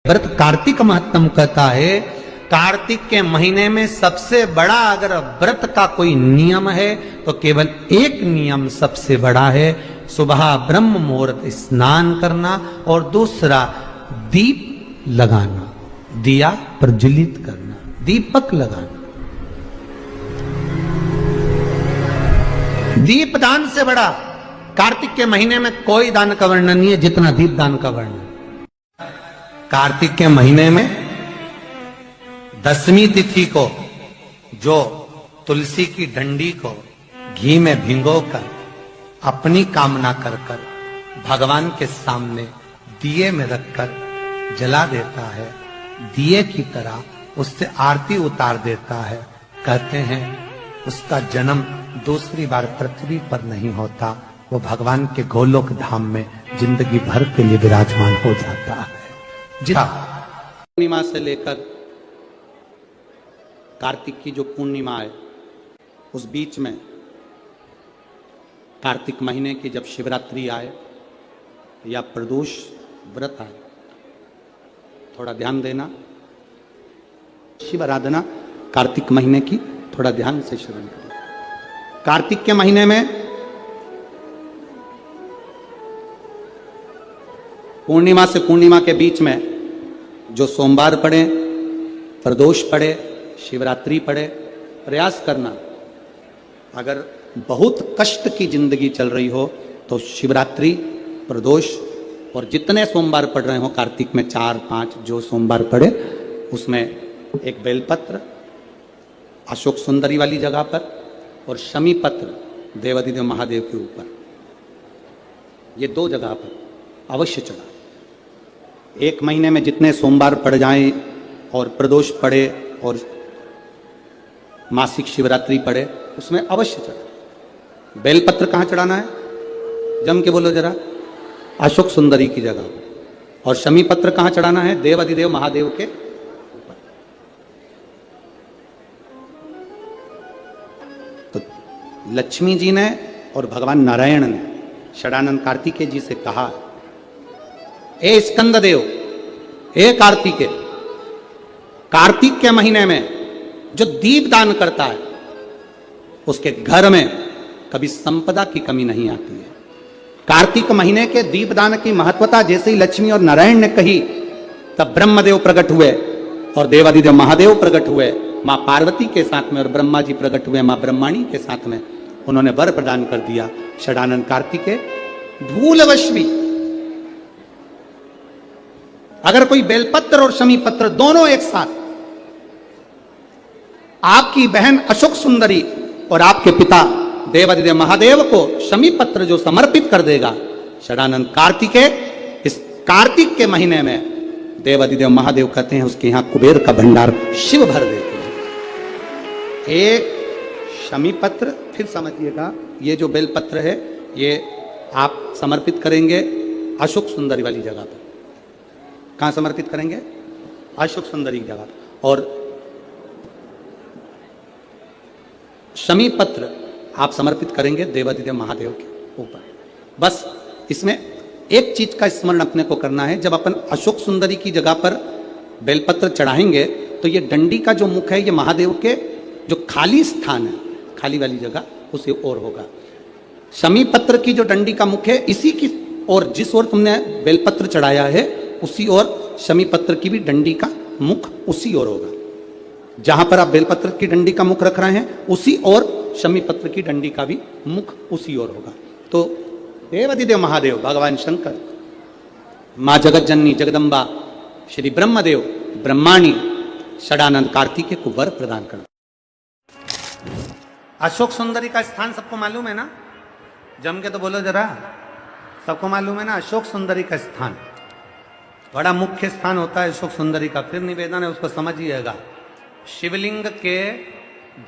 व्रत कार्तिक महत्तम कहता है। कार्तिक के महीने में सबसे बड़ा अगर व्रत का कोई नियम है तो केवल एक नियम सबसे बड़ा है, सुबह ब्रह्म मुहूर्त स्नान करना और दूसरा दीप लगाना, दिया प्रज्वलित करना, दीपक लगाना। दीप दान से बड़ा कार्तिक के महीने में कोई दान का वर्णन नहीं है जितना दीप दान का वर्णन। कार्तिक के महीने में दसवीं तिथि को जो तुलसी की डंडी को घी में भिगोकर अपनी कामना कर कर भगवान के सामने दिए में रखकर जला देता है, दिए की तरह उससे आरती उतार देता है, कहते हैं उसका जन्म दूसरी बार पृथ्वी पर नहीं होता, वो भगवान के गोलोक धाम में जिंदगी भर के लिए विराजमान हो जाता है। पूर्णिमा से लेकर कार्तिक की जो पूर्णिमा है उस बीच में कार्तिक महीने की जब शिवरात्रि आए या प्रदोष व्रत आए, थोड़ा ध्यान देना। शिव आराधना कार्तिक महीने की थोड़ा ध्यान से श्रवण करें। कार्तिक के महीने में पूर्णिमा से पूर्णिमा के बीच में जो सोमवार पड़े, प्रदोष पड़े, शिवरात्रि पड़े, प्रयास करना। अगर बहुत कष्ट की जिंदगी चल रही हो तो शिवरात्रि, प्रदोष और जितने सोमवार पड़ रहे हो कार्तिक में 4-5 जो सोमवार पड़े उसमें एक बेलपत्र अशोक सुंदरी वाली जगह पर और शमी पत्र देवाधिदेव महादेव के ऊपर, ये 2 जगह पर अवश्य चढ़ा। एक महीने में जितने सोमवार पड़ जाएं और प्रदोष पड़े और मासिक शिवरात्रि पड़े उसमें अवश्य चढ़ा। बेलपत्र कहाँ चढ़ाना है? जम के बोलो जरा। अशोक सुंदरी की जगह पर। और शमी पत्र कहाँ चढ़ाना है? देवाधिदेव महादेव के ऊपर। तो लक्ष्मी जी ने और भगवान नारायण ने षडानंद कार्तिकेय जी से कहा, ए स्कंद देव, ए कार्तिकेय, कार्तिक के महीने में जो दीप दान करता है उसके घर में कभी संपदा की कमी नहीं आती है। कार्तिक महीने के दीप दान की महत्वता जैसे ही लक्ष्मी और नारायण ने कही तब ब्रह्मदेव प्रकट हुए और देवाधिदेव महादेव प्रकट हुए, मां पार्वती के साथ में, और ब्रह्मा जी प्रकट हुए मां ब्रह्माणी के साथ में। उन्होंने वर प्रदान कर दिया। षडानंद कार्तिकेय भूलवश भी अगर कोई बेलपत्र और शमी पत्र दोनों एक साथ आपकी बहन अशोक सुंदरी और आपके पिता देवाधिदेव महादेव को शमी पत्र जो समर्पित कर देगा, षडानंद कार्तिकेय इस कार्तिक के महीने में देवाधिदेव महादेव कहते हैं उसके यहां कुबेर का भंडार शिव भर देते हैं। एक शमी पत्र, फिर समझिएगा, ये जो बेलपत्र है ये आप समर्पित करेंगे अशोक सुंदरी वाली जगह पर। कहां समर्पित करेंगे? अशोक सुंदरी की जगह। और शमी पत्र आप समर्पित करेंगे देवाधिदेव महादेव के ऊपर। बस इसमें एक चीज का स्मरण अपने को करना है, जब अपन अशोक सुंदरी की जगह पर बेलपत्र चढ़ाएंगे तो ये डंडी का जो मुख है ये महादेव के जो खाली स्थान है, खाली वाली जगह उसी ओर होगा। शमी पत्र की जो डंडी का मुख है इसी की ओर, जिस ओर तुमने बेलपत्र चढ़ाया है उसी ओर शमी पत्र की भी डंडी का मुख उसी ओर होगा। जहां पर आप बेलपत्र की डंडी का मुख रख रहे हैं उसी ओर शमी पत्र की डंडी का भी मुख उसी ओर होगा। तो देवाधिदेव महादेव, भगवान शंकर, मां जगत जननी जगदम्बा, श्री ब्रह्मदेव, ब्रह्माणी, षडानंद कार्तिकेय को वर प्रदान कर। अशोक सुंदरी का स्थान सबको मालूम है ना? जम के तो बोलो जरा, सबको मालूम है ना? अशोक सुंदरी का स्थान बड़ा मुख्य स्थान होता है अशोक सुंदरी का। फिर निवेदन है, उसको समझिएगा। शिवलिंग के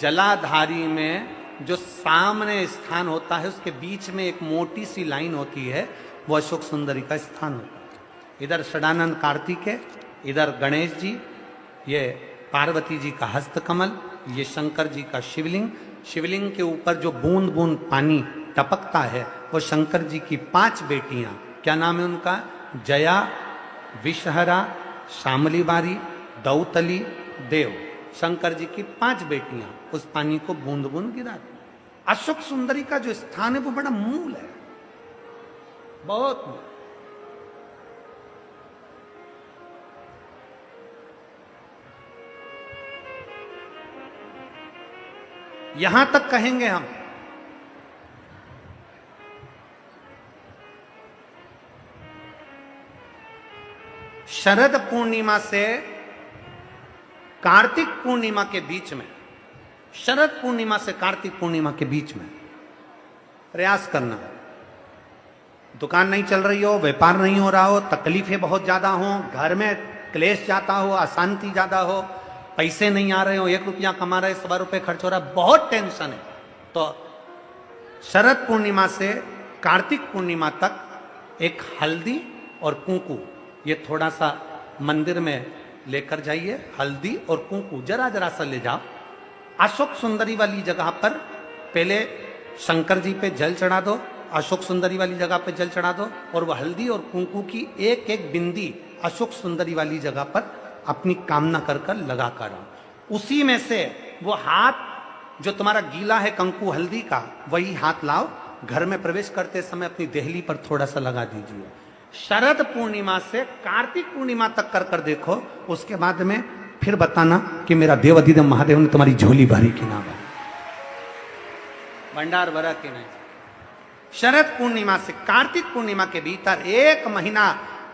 जलाधारी में जो सामने स्थान होता है उसके बीच में एक मोटी सी लाइन होती है, वो अशोक सुंदरी का स्थान होता है। इधर षडानंद कार्तिकेय, इधर गणेश जी, ये पार्वती जी का हस्तकमल, ये शंकर जी का शिवलिंग। शिवलिंग के ऊपर जो बूंद बूंद पानी टपकता है वो शंकर जी की 5 बेटियां, क्या नाम है उनका? जया, विषहरा, शामली बारी, दौतली, देव, शंकर जी की 5 बेटियां उस पानी को बूंद बूंद गिरा दी। अशोक सुंदरी का जो स्थान है वो बड़ा मूल है, बहुत मूल। यहां तक कहेंगे हम, शरद पूर्णिमा से कार्तिक पूर्णिमा के बीच में, शरद पूर्णिमा से कार्तिक पूर्णिमा के बीच में प्रयास करना। दुकान नहीं चल रही हो, व्यापार नहीं हो रहा हो, तकलीफें बहुत ज्यादा हो, घर में क्लेश जाता हो, अशांति ज्यादा हो, पैसे नहीं आ रहे हो, 1 रुपया कमा रहे 100 रुपये खर्च हो रहा है, बहुत टेंशन है, तो शरद पूर्णिमा से कार्तिक पूर्णिमा तक एक हल्दी और कुंकू, ये थोड़ा सा मंदिर में लेकर जाइए। हल्दी और कुंकू जरा जरा सा ले जाओ, अशोक सुंदरी वाली जगह पर पहले शंकर जी पे जल चढ़ा दो, अशोक सुंदरी वाली जगह पे जल चढ़ा दो, और वह हल्दी और कुंकू की एक एक बिंदी अशोक सुंदरी वाली जगह पर अपनी कामना कर कर लगा कर आओ। उसी में से वो हाथ जो तुम्हारा गीला है कंकु हल्दी का, वही हाथ लाओ, घर में प्रवेश करते समय अपनी देहली पर थोड़ा सा लगा दीजिए। शरद पूर्णिमा से कार्तिक पूर्णिमा तक कर कर देखो, उसके बाद में फिर बताना कि मेरा देवाधिदेव महादेव ने तुम्हारी झोली भरी कि ना भरी, भंडार भरा कि नहीं। शरद पूर्णिमा से कार्तिक पूर्णिमा के भीतर 1 महीना,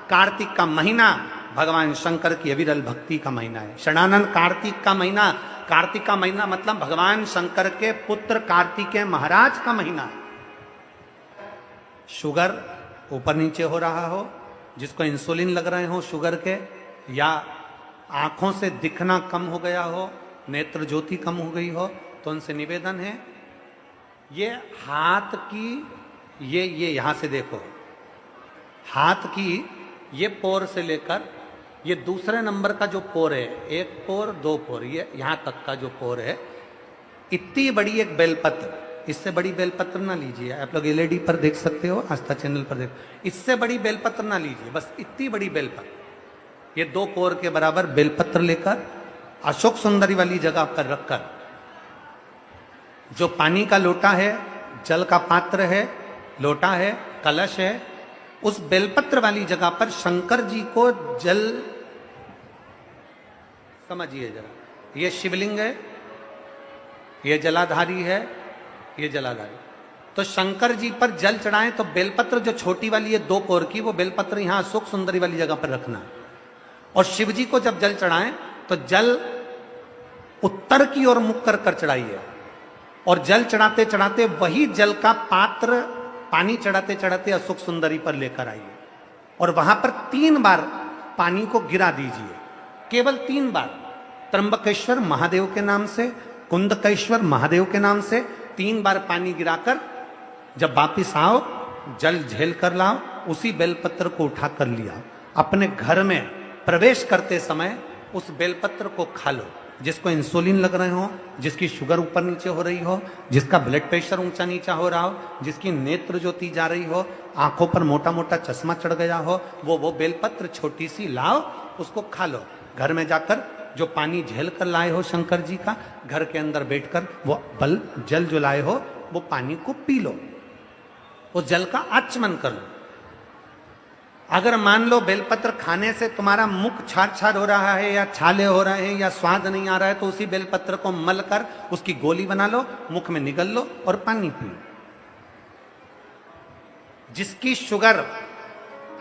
कार्तिक का महीना भगवान शंकर की अविरल भक्ति का महीना है। षडानन कार्तिक का महीना, कार्तिक का महीना मतलब भगवान शंकर के पुत्र कार्तिकेय महाराज का महीना है। शुगर ऊपर नीचे हो रहा हो, जिसको इंसुलिन लग रहे हो शुगर के, या आंखों से दिखना कम हो गया हो, नेत्र ज्योति कम हो गई हो, तो उनसे निवेदन है ये हाथ की, ये यहां से देखो, हाथ की ये पोर से लेकर ये दूसरे नंबर का जो पोर है, 1 पोर 2 पोर, ये यहां तक का जो पोर है, इतनी बड़ी एक बेलपत्र, इससे बड़ी बेलपत्र ना लीजिए, आप लोग एलईडी पर देख सकते हो, आस्था चैनल पर देख, इससे बड़ी बेलपत्र ना लीजिए, बस इतनी बड़ी बेलपत्र, ये 2 कोर के बराबर बेलपत्र लेकर अशोक सुंदरी वाली जगह पर रखकर, जो पानी का लोटा है, जल का पात्र है, लोटा है, कलश है, उस बेलपत्र वाली जगह पर शंकर जी को जल, समझिए जरा, ये शिवलिंग है, ये जलाधारी है, ये जलाधारी, तो शंकर जी पर जल चढ़ाएं तो बेलपत्र जो छोटी वाली है 2 कोर की, वो बेलपत्र यहां अशोक सुंदरी वाली जगह पर रखना है। और शिव जी को जब जल चढ़ाएं तो जल उत्तर की ओर मुख कर कर चढ़ाइए, और जल चढ़ाते चढ़ाते वही जल का पात्र पानी चढ़ाते चढ़ाते अशोक सुंदरी पर लेकर आइए, और वहां पर 3 बार पानी को गिरा दीजिए, केवल 3 बार, त्र्यंबकेश्वर महादेव के नाम से, कुंदकेश्वर महादेव के नाम से 3 बार पानी गिराकर जब वापिस आओ, जल झेल कर लाओ, उसी बेलपत्र को उठा कर लिया, अपने घर में प्रवेश करते समय उस बेलपत्र को खा लो। जिसको इंसुलिन लग रहे हो, जिसकी शुगर ऊपर नीचे हो रही हो, जिसका ब्लड प्रेशर ऊंचा नीचा हो रहा हो, जिसकी नेत्र ज्योति जा रही हो, आंखों पर मोटा मोटा चश्मा चढ़ गया हो, वो बेलपत्र छोटी सी लाओ, उसको खा लो। घर में जाकर जो पानी झेल कर लाए हो शंकर जी का, घर के अंदर बैठकर वो जल जो लाए हो वो पानी को पी लो, वो जल का आचमन कर लो। अगर मान लो बेलपत्र खाने से तुम्हारा मुख छार छार हो रहा है, या छाले हो रहे हैं, या स्वाद नहीं आ रहा है, तो उसी बेलपत्र को मल कर उसकी गोली बना लो, मुख में निगल लो और पानी पी लो। जिसकी शुगर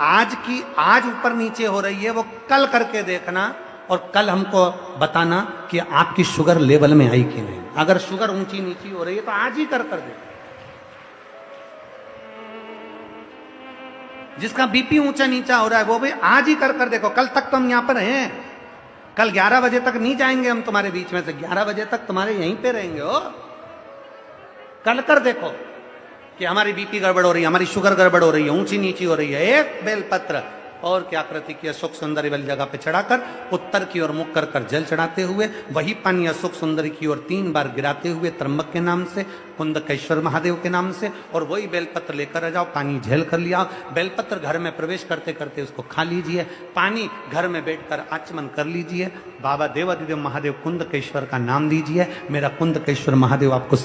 आज ऊपर नीचे हो रही है, वो कल करके देखना, और कल हमको बताना कि आपकी शुगर लेवल में आई कि नहीं। अगर शुगर ऊंची नीची हो रही है तो आज ही कर देखो। जिसका बीपी ऊंचा नीचा हो रहा है वो भी आज ही कर देखो। कल तक तो हम यहां पर हैं, कल 11 बजे तक नहीं जाएंगे हम तुम्हारे बीच में से, 11 बजे तक तुम्हारे यहीं पे रहेंगे हो। कल कर देखो कि हमारी बीपी गड़बड़ हो रही है, हमारी शुगर गड़बड़ हो रही है, ऊंची नीची हो रही है। एक बेलपत्र और की आकृति की अशोक सुंदरी वाली जगह पे चढ़ाकर उत्तर की ओर मुख कर जल चढ़ाते हुए वही पानी अशोक सुंदरी की ओर 3 बार गिराते हुए त्र्यंबक के नाम से, कुंदकेश्वर महादेव के नाम से, और वही बेलपत्र लेकर आ जाओ, पानी झेल कर लिया। बेलपत्र घर में प्रवेश करते करते उसको खा लीजिए, पानी घर में बैठकर आचमन कर लीजिए, बाबा देवादिदेव महादेव कुंदकेश्वर का नाम लीजिए, मेरा कुंदकेश्वर महादेव आपको